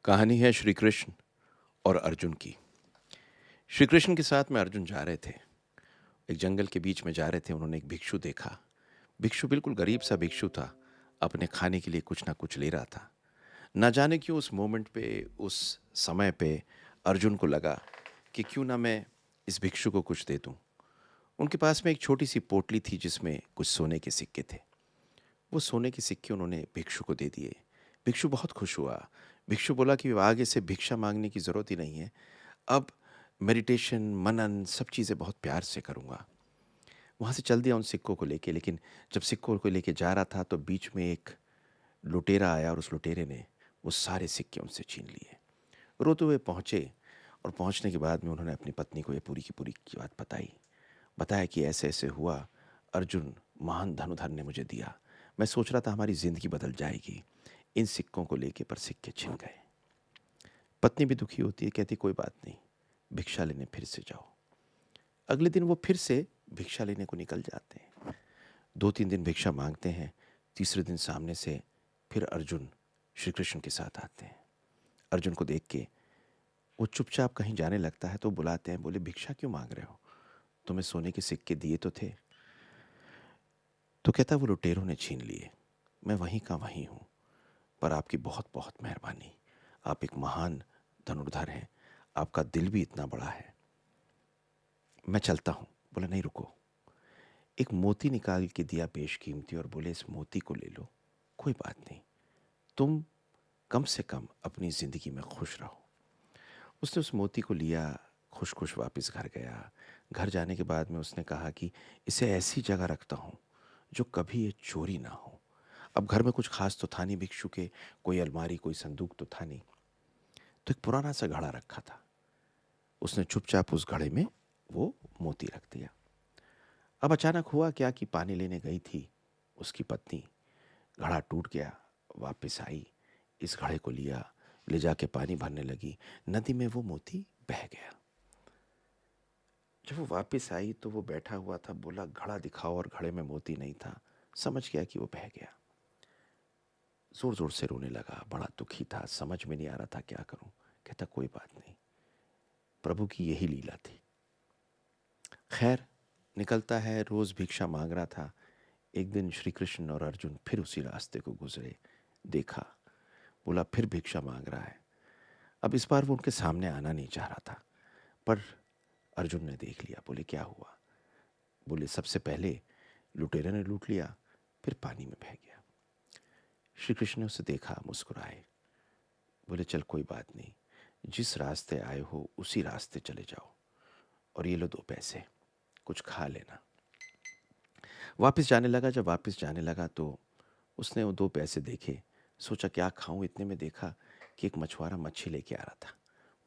कहानी है श्री कृष्ण और अर्जुन की। श्री कृष्ण के साथ में अर्जुन जा रहे थे। एक जंगल के बीच में जा रहे थे। उन्होंने एक भिक्षु देखा। भिक्षु बिल्कुल गरीब सा भिक्षु था। अपने खाने के लिए कुछ ना कुछ ले रहा था। ना जाने क्यों उस मोमेंट पे, उस समय पे अर्जुन को लगा कि क्यों ना मैं इस भिक्षु को कुछ दे दूं। उनके पास में एक छोटी सी पोटली थी जिसमें कुछ सोने के सिक्के थे। वो सोने के सिक्के उन्होंने भिक्षु को दे दिए। भिक्षु बहुत खुश हुआ। भिक्षु बोला कि आगे से भिक्षा मांगने की ज़रूरत ही नहीं है। अब मेडिटेशन, मनन, सब चीज़ें बहुत प्यार से करूँगा। वहाँ से चल दिया उन सिक्कों को लेके। लेकिन जब सिक्कों को लेके जा रहा था तो बीच में एक लुटेरा आया और उस लुटेरे ने वो सारे सिक्के उनसे छीन लिए। रोते हुए पहुँचे और पहुँचने के बाद में उन्होंने अपनी पत्नी को ये पूरी की पूरी की बात बताई। बताया कि ऐसे ऐसे हुआ, अर्जुन महान धनुधर ने मुझे दिया। मैं सोच रहा था हमारी ज़िंदगी बदल जाएगी, इन सिक्कों को लेके, पर सिक्के छिन गए। पत्नी भी दुखी होती है, कहती कोई बात नहीं, भिक्षा लेने फिर से जाओ। अगले दिन वो फिर से भिक्षा लेने को निकल जाते हैं। 2-3 दिन भिक्षा मांगते हैं। तीसरे दिन सामने से फिर अर्जुन श्री कृष्ण के साथ आते हैं। अर्जुन को देख के वो चुपचाप कहीं जाने लगता है तो बुलाते हैं, बोले भिक्षा क्यों मांग रहे हो, तुम्हें सोने के सिक्के दिए तो थे। तो कहता वो लुटेरों ने छीन लिए, मैं वहीं का वहीं हूँ, पर आपकी बहुत बहुत मेहरबानी। आप एक महान धनुर्धर हैं, आपका दिल भी इतना बड़ा है। मैं चलता हूँ। बोला नहीं, रुको। एक मोती निकाल के दिया बेशकीमती और बोले इस मोती को ले लो, कोई बात नहीं, तुम कम से कम अपनी ज़िंदगी में खुश रहो। उसने उस मोती को लिया, खुश खुश वापस घर गया। घर जाने के बाद में उसने कहा कि इसे ऐसी जगह रखता हूँ जो कभी ये चोरी ना हो। अब घर में कुछ खास तो था नहीं भिक्षु के, कोई अलमारी, कोई संदूक तो था नहीं। तो एक पुराना सा घड़ा रखा था। उसने चुपचाप उस घड़े में वो मोती रख दिया। अब अचानक हुआ क्या कि पानी लेने गई थी उसकी पत्नी, घड़ा टूट गया। वापस आई, इस घड़े को लिया, ले जाके पानी भरने लगी। नदी में वो मोती बह गया। जब वो वापस आई तो वो बैठा हुआ था। बोला घड़ा दिखाओ, और घड़े में मोती नहीं था। समझ गया कि वो बह गया। जोर जोर से रोने लगा, बड़ा दुखी था, समझ में नहीं आ रहा था क्या करूं। कहता कोई बात नहीं, प्रभु की यही लीला थी। खैर, निकलता है, रोज भिक्षा मांग रहा था। एक दिन श्री कृष्ण और अर्जुन फिर उसी रास्ते को गुजरे। देखा, बोला फिर भिक्षा मांग रहा है। अब इस बार वो उनके सामने आना नहीं चाह रहा था, पर अर्जुन ने देख लिया। बोले क्या हुआ। बोले सबसे पहले लुटेरे ने लूट लिया, फिर पानी में बह गया। श्री कृष्ण ने उसे देखा, मुस्कुराए। बोले चल कोई बात नहीं, जिस रास्ते आए हो उसी रास्ते चले जाओ, और ये लो 2 पैसे, कुछ खा लेना। वापस जाने लगा। जब वापस जाने लगा तो उसने वो 2 पैसे देखे। सोचा क्या खाऊं। इतने में देखा कि एक मछुआरा मच्छी लेके आ रहा था।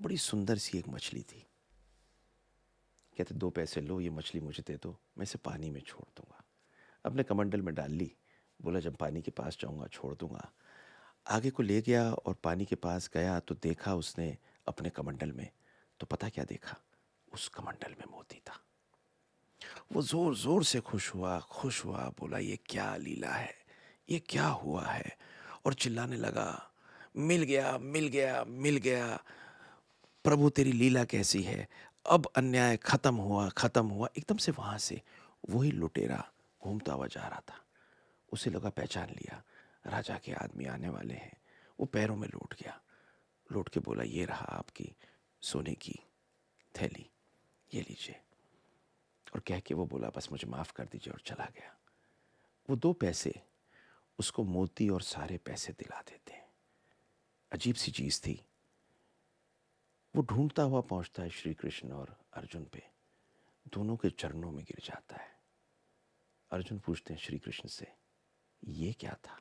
बड़ी सुंदर सी एक मछली थी। कहते 2 पैसे लो, ये मछली मुझे दे दो, मैं इसे पानी में छोड़ दूंगा। अपने कमंडल में डाल ली। बोला जब पानी के पास जाऊंगा छोड़ दूंगा। आगे को ले गया और पानी के पास गया तो देखा उसने अपने कमंडल में, तो पता क्या देखा, उस कमंडल में मोती था। वो जोर जोर से खुश हुआ, खुश हुआ। बोला ये क्या लीला है, ये क्या हुआ है। और चिल्लाने लगा, मिल गया, मिल गया, मिल गया, प्रभु तेरी लीला कैसी है। अब अन्याय खत्म हुआ, खत्म हुआ। एकदम से वहां से वही लुटेरा घूमता हुआ जा रहा था। उसे लगा पहचान लिया, राजा के आदमी आने वाले हैं। वो पैरों में लौट गया। लौट के बोला ये रहा आपकी सोने की थैली, ये लीजिए। और कह के वो बोला बस मुझे माफ़ कर दीजिए, और चला गया। वो 2 पैसे उसको मोती और सारे पैसे दिला देते हैं। अजीब सी चीज़ थी। वो ढूंढता हुआ पहुंचता है श्री कृष्ण और अर्जुन पे, दोनों के चरणों में गिर जाता है। अर्जुन पूछते हैं श्री कृष्ण से ये क्या था।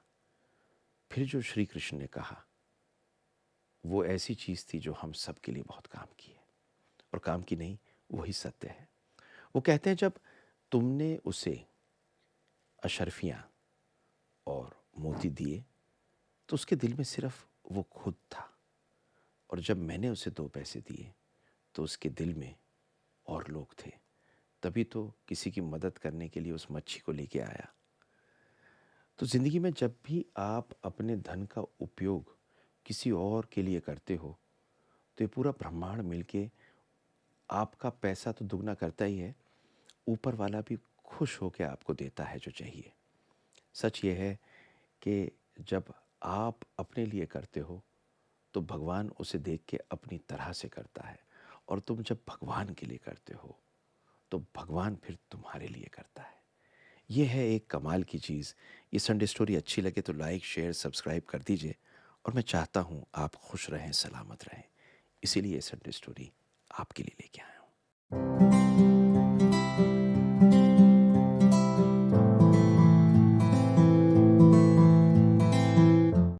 फिर जो श्री कृष्ण ने कहा वो ऐसी चीज़ थी जो हम सब के लिए बहुत काम की है, और काम की नहीं, वही सत्य है। वो कहते हैं जब तुमने उसे अशर्फियाँ और मोती दिए तो उसके दिल में सिर्फ वो खुद था, और जब मैंने उसे 2 पैसे दिए तो उसके दिल में और लोग थे। तभी तो किसी की मदद करने के लिए उस मच्छी को लेके आया। तो ज़िंदगी में जब भी आप अपने धन का उपयोग किसी और के लिए करते हो तो ये पूरा ब्रह्मांड मिलके आपका पैसा तो दुगना करता ही है, ऊपर वाला भी खुश होकर आपको देता है जो चाहिए। सच ये है कि जब आप अपने लिए करते हो तो भगवान उसे देख के अपनी तरह से करता है, और तुम जब भगवान के लिए करते हो तो भगवान फिर तुम्हारे लिए करता है। ये है एक कमाल की चीज़। ये संडे स्टोरी अच्छी लगे तो लाइक शेयर सब्सक्राइब कर दीजिए, और मैं चाहता हूँ आप खुश रहें, सलामत रहें, इसीलिए ये संडे स्टोरी आपके लिए लेके आया हूँ।